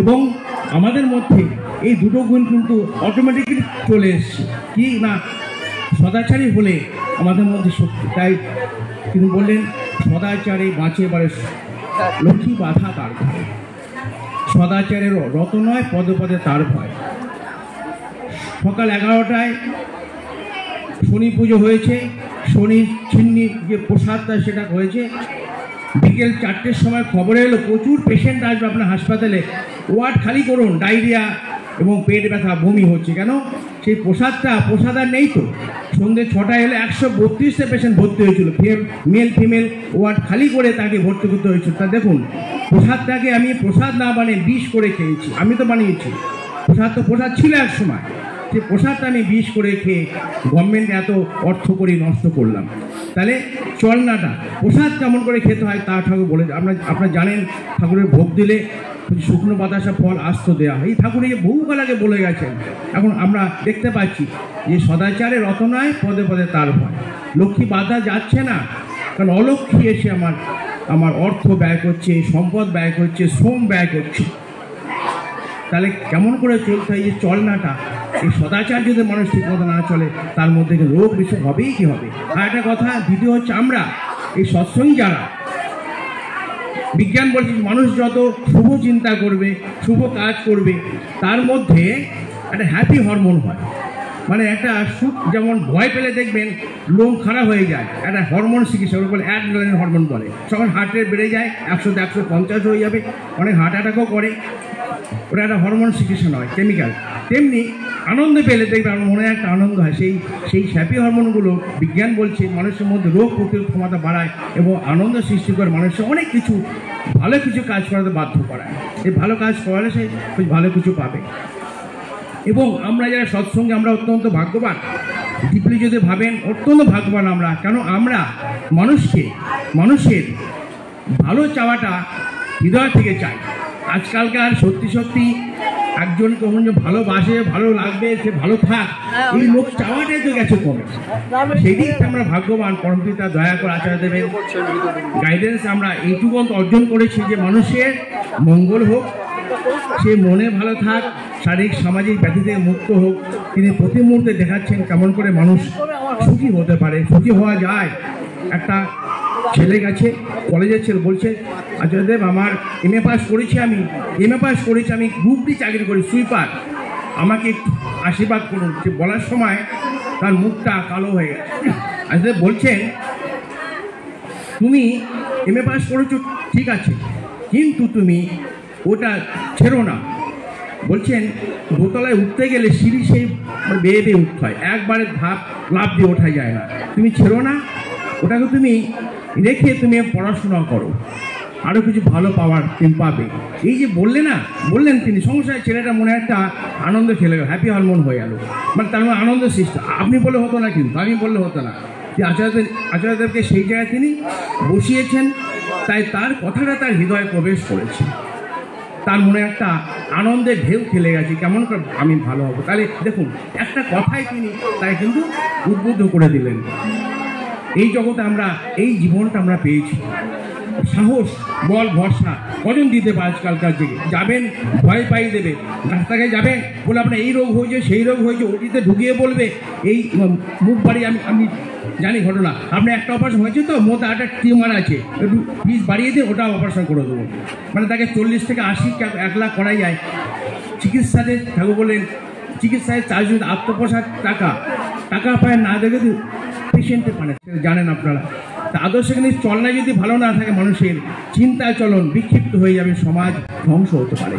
এবং আমাদের মধ্যে এই দুটো গুণ কিন্তু অটোমেটিক্যালি চলে এসছে, কি না সদাচারী হলে আমাদের মধ্যে শক্তি। তাই তিনি বললেন সদাচারে বাঁচে বারে লক্ষ্মী বাধা তার ভয়, সদাচারের রত নয় পদে পদে তার ভয়। সকাল 11টায় শনি পুজো হয়েছে, শনির ছিন্নি যে প্রসাদটা সেটা হয়েছে। বিকেল 4টের সময় খবরে এলো প্রচুর পেশেন্ট আসবে আপনার হাসপাতালে, ওয়ার্ড খালি করুন, ডায়রিয়া এবং পেট ব্যথা বমি হচ্ছে। কেন? সেই প্রসাদ আর নেই তো। সন্ধ্যে 6টায় এলে 132টা পেশেন্ট ভর্তি হয়েছিল, মেল ফিমেল ওয়ার্ড খালি করে তাকে ভর্তি করতে হয়েছিল। তা দেখুন, প্রসাদটাকে আমি প্রসাদ না বানিয়ে বিষ করে খেয়েছি। আমি তো বানিয়েছি, প্রসাদ ছিল এক সময়, সেই প্রসাদটা আমি বিষ করে খেয়ে গভর্নমেন্ট এত অর্থ করে নষ্ট করলাম। তাহলে চলনাটা প্রসাদ কেমন করে খেতে হয় তা ঠাকুর বলে, আপনারা জানেন ঠাকুরের ভোগ দিলে শুকনো বাতাসা ফল আস্ত দেওয়া হয়। এই ঠাকুর এই বহুকাল আগে বলে গেছেন। এখন আমরা দেখতে পাচ্ছি যে সদাচারে রত নয় পদে পদে তার ভয়। লক্ষ্মী বাধা যাচ্ছে না, কারণ অলক্ষ্মী এসে আমার অর্থ ব্যয় করছে, সম্পদ ব্যয় করছে, শ্রম ব্যয় করছে। তাহলে কেমন করে চলতে হয়? এই চলনাটা, এই সদাচার যদি মানুষ ঠিক মতো না চলে তার মধ্যে রোগ বিষয় হবেই কি হবে। আর একটা কথা, দ্বিতীয় হচ্ছে আমরা এই সৎসঙ্গী যারা, বিজ্ঞান বলছে মানুষ যত শুভ চিন্তা করবে, শুভ কাজ করবে, তার মধ্যে একটা হ্যাপি হরমোন হয়। মানে একটা সুখ, যেমন ভয় পেলে দেখবেন লোম খারাপ হয়ে যায়, একটা হরমোন চিকিৎসা বলে অ্যাড্রিনালিন হরমোন বলে, তখন হার্ট রেট বেড়ে যায়, 100-150 হয়ে যাবে, অনেক হার্ট অ্যাটাকও করে। ওটা একটা হরমোন চিকিৎসা নয়, কেমিক্যাল। তেমনি আনন্দ পেলে দেখবে আমার মনে একটা আনন্দ হয়, সেই হ্যাপি হরমোনগুলো বিজ্ঞান বলছে মানুষের মধ্যে রোগ প্রতিরোধ ক্ষমতা বাড়ায় এবং আনন্দ সৃষ্টি করে মানুষের অনেক কিছু ভালো কিছু কাজ করাতে বাধ্য করায়। এই ভালো কাজ করালে সে ভালো কিছু পাবে। এবং আমরা যারা সৎসঙ্গে আমরা অত্যন্ত ভাগ্যবান, ডিপলি যদি ভাবেন অত্যন্ত ভাগ্যবান আমরা। কেন? আমরা মানুষের ভালো চাওয়াটা হৃদয় থেকে চাই। আজকালকার সত্যি একজনকে অন্য ভালোবাসে, ভালো লাগবে, সে ভালো থাক, এই লোক চাওয়াটাই তো গেছে কমে। সেই দিক থেকে আমরা ভাগ্যবান, পরমপিতা দয়া করে আচার্যদেবের গাইডেন্স আমরা এইটুকু অর্জন করেছি যে মানুষের মঙ্গল হোক, সে মনে ভালো থাক, শারীরিক সামাজিক ব্যাধি থেকে মুক্ত হোক। তিনি প্রতি মুহূর্তে দেখাচ্ছেন কেমন করে মানুষ সুখী হতে পারে, সুখী হওয়া যায়। একটা ছেলে গেছে, কলেজের ছেলে, বলছে আচার্যদেব আমার এমএ পাস করেছি, আমি গ্রুপ ডি চাকরি করি, সুইপার, আমাকে আশীর্বাদ করুন। সে বলার সময় তার মুখটা কালো হয়ে গেছে। আচার্যদেব বলছেন তুমি এমএ পাস করেছো ঠিক আছে, কিন্তু তুমি ওটা ছেড়ো না। বলছেন দোতলায় উঠতে গেলে সিঁড়ি সেই বেয়ে উঠতে হয়, একবারে লাফ দিয়ে ওঠা যায় না। তুমি ছেড়ো না, ওটাকে তুমি রেখে তুমি পড়াশোনা করো, আরও কিছু ভালো পাওয়ার তুমি পাবে। এই যে বললেন তিনি, সংসারের ছেলেটা মনে একটা আনন্দ খেলে গেল, হ্যাপি হরমোন হয়ে গেল, মানে তার মধ্যে আনন্দ সৃষ্টি। আপনি বললে হতো না, কিন্তু আমি বললে হতো না। যে আচার্যদেবকে সেই জায়গায় তিনি বসিয়েছেন, তাই তার কথাটা তার হৃদয়ে প্রবেশ করেছে, তার মনে একটা আনন্দের ঢেউ খেলে গেছে, কেমন করে আমি ভালো হব। তাহলে দেখুন একটা কথাই তিনি তাই কিন্তু উদ্বুদ্ধ করে দিলেন। এই জগতে আমরা এই জীবনটা আমরা পেয়েছি, সাহস, বল, ভরসা কজন দিতে পারে? আজকালকার দিকে যাবেন ভয় পাই দেবে, রাস্তায় যাবেন বলে আপনার এই রোগ হয়েছে, সেই রোগ হয়েছে, ওটিতে ঢুকিয়ে বলবে এই মুখ বাড়িয়ে আমি জানি ঘটনা, আপনার একটা অপারেশন হয়েছে তো, মোটা একটা টিউমার আছে, একটু ফিস বাড়িয়ে দিয়ে ওটা অপারেশন করে দেবো। মানে তাকে 40 থেকে 80 1 লাখ করাই যায়। চিকিৎসাতে ঠাকুর বললেন চিকিৎসায় চার্জ আত্মপ্রসাদ টাকা পায় না, দেখে তো পেশেন্টে পানে, জানেন আপনারা। তা আদর্শ কিন্তু চলনা যদি ভালো না থাকে, মানুষের চিন্তা চলন বিক্ষিপ্ত হয়ে যাবে, সমাজ ধ্বংস হতে পারে।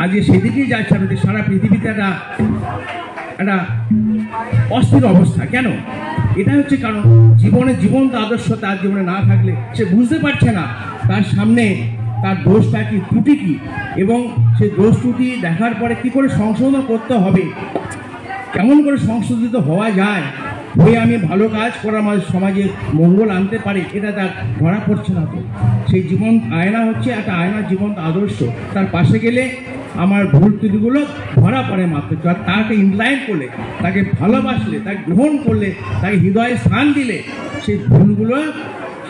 আজকে সেদিকেই যাচ্ছে আমাদের সারা পৃথিবীতে একটা অস্থির অবস্থা। কেন? এটা হচ্ছে কারণ জীবন্ত আদর্শ তার জীবনে না থাকলে সে বুঝতে পারছে না তার সামনে তার দোষটা কি, ত্রুটি কি, এবং সে দোষ ত্রুটি দেখার পরে কি করে সংশোধন করতে হবে, কেমন করে সংশোধিত হওয়া যায়, হয়ে আমি ভালো কাজ করে আমার সমাজে মঙ্গল আনতে পারি, এটা তার ধরা পড়ছে না। তো সেই জীবন আয়না হচ্ছে একটা আয়না, জীবন্ত আদর্শ। তার পাশে গেলে আমার ভুল ত্রুটিগুলো ধরা পড়ে মাত্র। আর তাকে ইনলাইন করলে, তাকে ভালোবাসলে, তাকে গ্রহণ করলে, তাকে হৃদয়ে স্থান দিলে সেই ভুলগুলো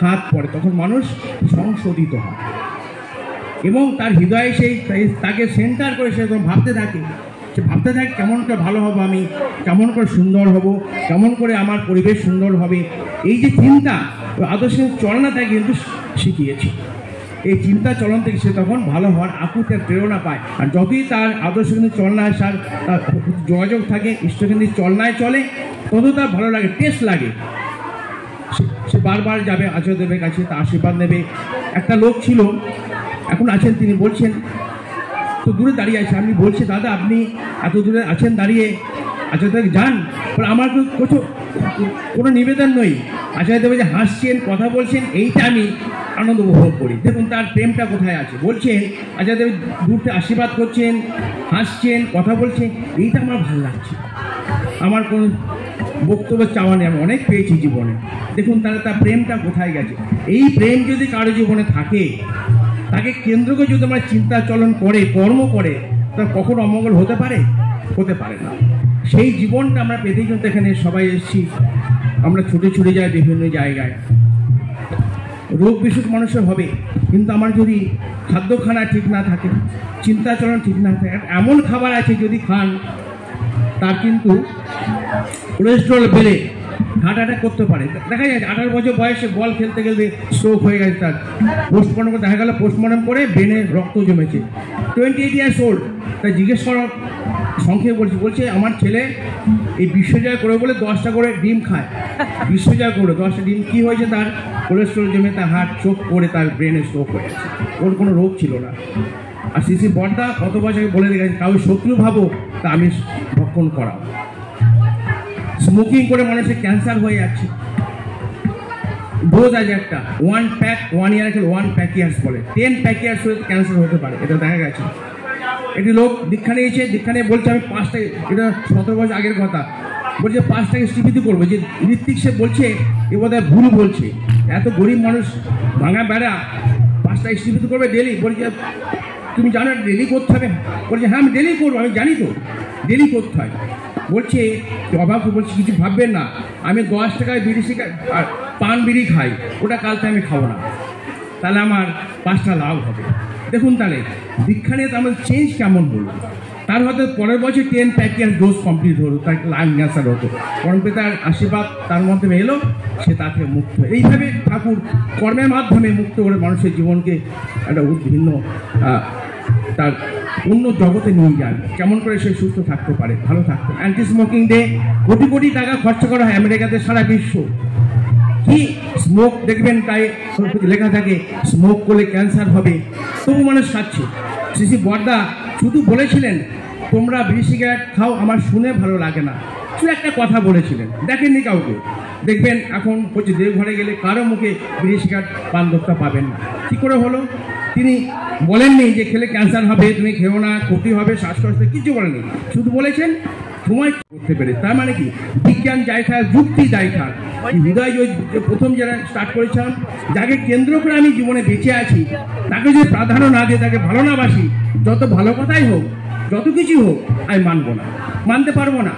হাত পড়ে, তখন মানুষ সংশোধিত হয়। এবং তার হৃদয়ে তাকে সেন্টার করে সে ভাবতে থাকে, সে ভাবতে থাকে কেমন করে ভালো হবো আমি, কেমন করে সুন্দর হব, কেমন করে আমার পরিবেশ সুন্দর হবে। এই যে চিন্তা আদর্শ চলনা তাকে কিন্তু শিখিয়েছে। এই চিন্তা চলন থেকে সে তখন ভালো হওয়ার আকুতের প্রেরণা পায়। আর যতই তার আদর্শ কিন্তু চলনায় তার যোগাযোগ থাকে, ইষ্টকেন্দ্রিক চলনায় চলে, তত তার ভালো লাগে, টেস্ট লাগে। সে বারবার যাবে আচার্যদেবের কাছে, তার আশীর্বাদ নেবে। একটা লোক ছিল, এখন আছেন, তিনি বলছেন, তো দূরে দাঁড়িয়ে আছে, আমি বলছি দাদা আপনি এত দূরে আছেন দাঁড়িয়ে, আচার্যদেব যান। আমার কোনো নিবেদন নই, আচার্যদেব যে হাসছেন, কথা বলছেন, এইটা আমি আনন্দ উপভোগ করি। দেখুন তার প্রেমটা কোথায় আছে। বলছেন আচার্যদেব দূর থেকে আশীর্বাদ করছেন, হাসছেন, কথা বলছেন, এইটা আমার ভালো লাগছে। আমার কোনো বক্তব্য চাওয়া নেই, আমি অনেক পেয়েছি জীবনে। দেখুন তার প্রেমটা কোথায় গেছে। এই প্রেম যদি কারো জীবনে থাকে, তাকে কেন্দ্র করে যদি আমরা চিন্তা চলন করে, কর্ম করে, তার কখনো অমঙ্গল হতে পারে? হতে পারে না। সেই জীবনটা আমরা পেতেই কিন্তু এখানে সবাই এসেছি। আমরা ছুটে ছুটে যাই বিভিন্ন জায়গায়, রোগ বিসুখ মানুষের হবে, কিন্তু আমার যদি খাদ্যখানা ঠিক না থাকে, চিন্তা চলন ঠিক না থাকে, এমন খাবার আছে যদি খান তার কিন্তু কোলেস্ট্রল বেড়ে হার্ট অ্যাটাক করতে পারে। দেখা যায় 18 বছর বয়সে বল খেলতে খেলতে স্ট্রোক হয়ে গেছে তার, পোস্টমর্টম করে দেখা গেল, পোস্টমর্টম করে ব্রেনে রক্ত জমেছে। 28 ইয়ার্স ওল্ড। তাই জিজ্ঞেস করা সংক্ষেপে বলছে আমার ছেলে এই বিশ্বজয় করে বলে 10টা করে ডিম খায়, বিশ্বজয় করে 10টা ডিম, কি হয়েছে তার কোলেস্ট্রল জমে তার হার্ট চোখ করে তার ব্রেনে স্ট্রোক হয়ে গেছে। ওর কোনো রোগ ছিল না। আর শ্রী বর্দা কত বছর বলে রেখেছে, কারো শত্রু ভাবো তা আমি ভক্ষণ করাও। স্মোকিং করে মানুষের ক্যান্সার হয়ে যাচ্ছে। ডোজ আছে একটা, 1 প্যাক 1 ইয়ার, 1 প্যাক ইয়ার্স বলে, 10 প্যাক ইয়ার্স হলে ক্যান্সার হতে পারে, এটা দেখা গেছে। একটি লোক দীক্ষা নিয়েছে, দীক্ষা নিয়ে বলছে আমি 5টা, এটা 17 বছর আগের কথা, বলছে 5টাকে স্টিপিত করবো। যে ঋত্বিক সে বলছে এ বোধহয় ভুল বলছে, এত গরিব মানুষ ভাঙা বেড়া 5টা স্টিপিত করবে ডেলি। বলছে তুমি জানো ডেলি করতে হবে? বলছে হ্যাঁ আমি ডেলি করবো, আমি জানি তো ডেলি করতে হয়। বলছে অভাব, বলছে কিছু ভাববেন না, আমি 10 টাকায় বিড়ি আর পান বিড়ি খাই, ওটা কাল থেকে আমি খাবো না, তাহলে আমার 5টা লাভ হবে। দেখুন তাহলে দীক্ষা নিয়ে তো আমাদের চেঞ্জ কেমন হলো। তার হয়তো পরের বছর 10 প্যাক ইয়ার্স ডোজ কমপ্লিট হলো, তার লাং ক্যান্সার হতো, পরমপিতার আশীর্বাদ তার মাধ্যমে এলো, সে তাকে মুক্ত। এইভাবে ঠাকুর কর্মের মাধ্যমে মুক্ত করে মানুষের জীবনকে একটা ভিন্ন তার অন্য জগতে নিয়ে যান, কেমন করে সে সুস্থ থাকতে পারে, ভালো থাকতে। Anti smoking day crore crore টাকা খরচা করা হয় আমেরিকাতে, সারা বিশ্ব। কি স্মোক দেখবেন তাই লেখা থাকে স্মোক করলে ক্যান্সার হবে, তবু মানুষ খাচ্ছে। শ্রী বর্দা শুধু বলেছিলেন তোমরা বিড়ি সিগারেট খাও, আমার শুনে ভালো লাগে না, শুধু একটা কথা বলেছিলেন, দেখেননি কাউকে। দেখবেন এখন হচ্ছে দেবঘরে গেলে কারো মুখে বিড়ি সিগারেট পান দোক্তা পাবেন না। কী করে হলো? তিনি বলেননি যে খেলে ক্যান্সার হবে, তুমি খেও না, ক্ষতি হবে, শ্বাসকষ্ট, কিছু বলেননি, শুধু বলেছেন সময় করতে পেরে। তার মানে কি বিজ্ঞান যাই থাক, যুক্তি যাই থাক, হৃদয় প্রথম যারা স্টার্ট করেছিলাম, যাকে কেন্দ্র করে আমি জীবনে বেঁচে আছি, তাকে যদি প্রাধান্য না দিয়ে, তাকে ভালো না বাসি, যত ভালো কথাই হোক, যত কিছু হোক, আমি মানবো না, মানতে পারবো না।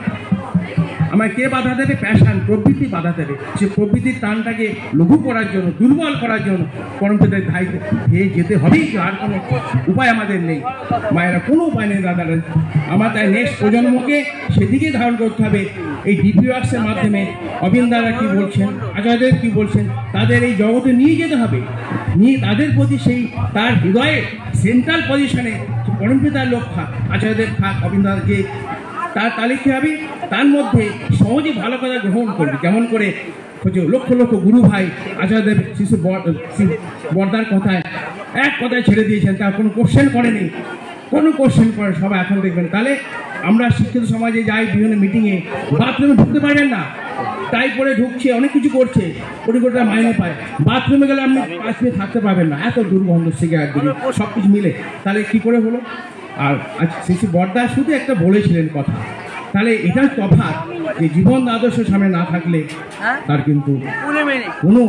আমায় কে বাধা দেবে? প্যাশন, প্রবৃত্তি বাধা দেবে। সে প্রবৃত্তির টানটাকে লঘু করার জন্য, দুর্বল করার জন্য পরমপিতার ধাই খেয়ে যেতে হবেই, আর কোনো উপায় আমাদের নেই। মায়েরা কোনো উপায় নেই দাদারা, আমার তাই নেক্সট প্রজন্মকে সেদিকে ধারণ করতে হবে। এই ডিপি ওয়ার্কসের মাধ্যমে অবিন্দারা কী বলছেন, আচার্যদেব কী বলছেন, তাদের এই জগতে নিয়ে যেতে হবে, নিয়ে তাদের প্রতি সেই তার হৃদয়ে সেন্ট্রাল পজিশনে পরমপিতার লোক থাক, আচার্যদেব থাক, অবিন্দার যে তার তালিকা কী হবে, তার মধ্যে সহজে ভালো কথা গ্রহণ করবে। যেমন করে হচ্ছে লক্ষ লক্ষ গুরু ভাই আচার্যদেব শিশু বর্দার কথায় এক কথায় ছেড়ে দিয়েছেন, তার কোনো কোশ্চেন করেনি, কোনো কোশ্চেন করে সবাই এখন দেখবেন। তাহলে আমরা শিক্ষিত সমাজে যাই বিভিন্ন মিটিংয়ে, বাথরুমে ঢুকতে পারবেন না, টাই পরে ঢুকছে, অনেক কিছু করছে, কোটি কোটি টাকা মাইনে পায়, বাথরুমে গেলে আপনি 5 মিনিট থাকতে পারবেন না, এত দুর্গন্ধ সিগারেট দিকে সব কিছু মিলে। তাহলে কী করে হলো? আর শিশু বর্দা শুধু একটা বলেছিলেন কথা, তাহলে এটার তফাৎ যে জীবন আদর্শ সামনে না থাকলে তার কিন্তু কোনো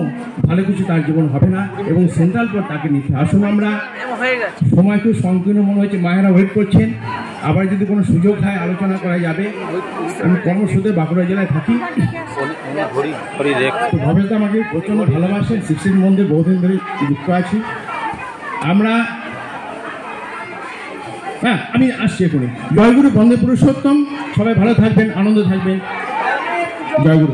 ভালো কিছু তার জীবন হবে না, এবং সেন্ট্রাল পর তাকে নিতে। আসুন আমরা, সময় খুব সংকীর্ণ মনে হচ্ছে, মায়েরা ওয়েট করছেন, আবার যদি কোনো সুযোগ হয় আলোচনা করা যাবে। আমি কর্মসূত্রে বাঁকুড়া জেলায় থাকি, ভবেশ আমাকে প্রচণ্ড ভালোবাসেন, শিশির মন্দির বহুদিন ধরে যুক্ত আছি। আমরা হ্যাঁ, আমি আসছি এখনই। জয়গুরু বন্দে পুরুষোত্তম। সবাই ভালো থাকবেন, আনন্দ থাকবেন। জয়গুরু।